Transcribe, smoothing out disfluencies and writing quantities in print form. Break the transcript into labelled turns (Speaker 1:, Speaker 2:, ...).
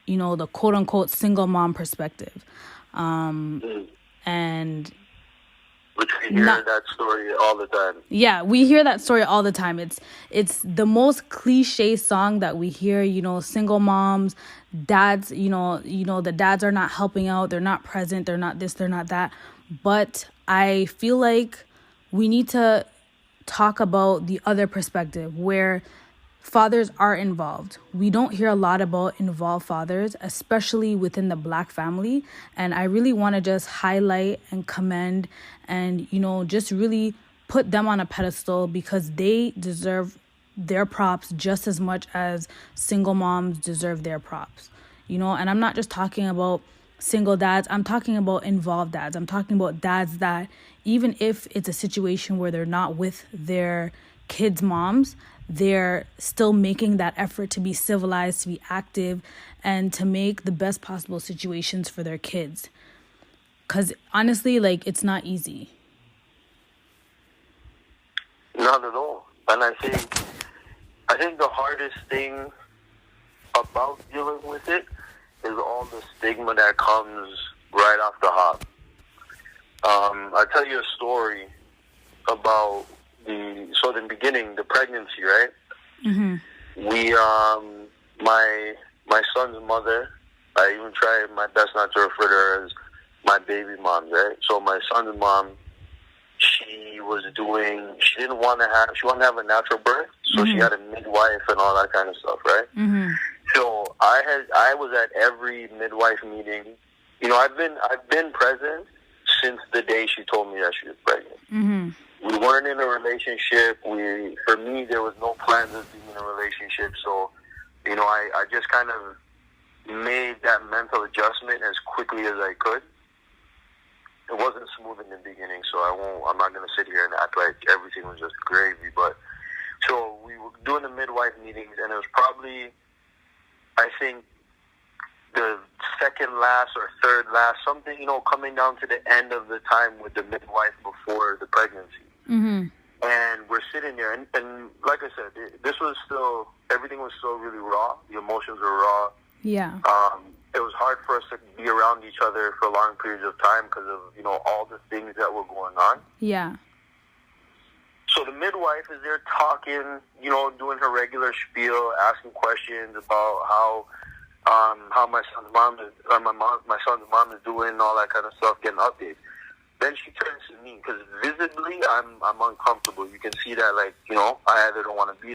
Speaker 1: the quote unquote single mom perspective. And
Speaker 2: which we hear that story all the time.
Speaker 1: Yeah, we hear that story all the time. It's the most cliche song that we hear, single moms, dads, the dads are not helping out, they're not present, they're not this, they're not that. But I feel like we need to talk about the other perspective where fathers are involved. We don't hear a lot about involved fathers, especially within the Black family. And I really want to just highlight and commend and, just really put them on a pedestal because they deserve their props just as much as single moms deserve their props. And I'm not just talking about single dads. I'm talking about involved dads. I'm talking about dads that even if it's a situation where they're not with their kids' moms, they're still making that effort to be civilized, to be active, and to make the best possible situations for their kids. Because honestly, it's not easy.
Speaker 2: Not at all. And I think the hardest thing about dealing with it is all the stigma that comes right off the hop. I'll tell you a story about in the beginning, the pregnancy, right? Mm-hmm. We, my son's mother, I even tried my best not to refer to her as my baby mom, right? So my son's mom, she wanted to have a natural birth, so she had a midwife and all that kind of stuff, right? Mm-hmm. So I was at every midwife meeting. I've been present since the day she told me that she was pregnant. Mm-hmm. We weren't in a relationship. For me, there was no plans of being in a relationship. So, I just kind of made that mental adjustment as quickly as I could. It wasn't smooth in the beginning, so I'm not going to sit here and act like everything was just gravy. But so we were doing the midwife meetings, and it was probably, I think, the second last or third last, something, coming down to the end of the time with the midwife before the pregnancy. Mm-hmm. And we're sitting there, and like I said, everything was still really raw. The emotions were raw.
Speaker 1: Yeah.
Speaker 2: It was hard for us to be around each other for long periods of time because of, all the things that were going on.
Speaker 1: Yeah.
Speaker 2: So the midwife is there talking, doing her regular spiel, asking questions about how my son's mom is doing, all that kind of stuff, getting updates. Then she turns to me because visibly I'm uncomfortable. You can see that, I either don't want to be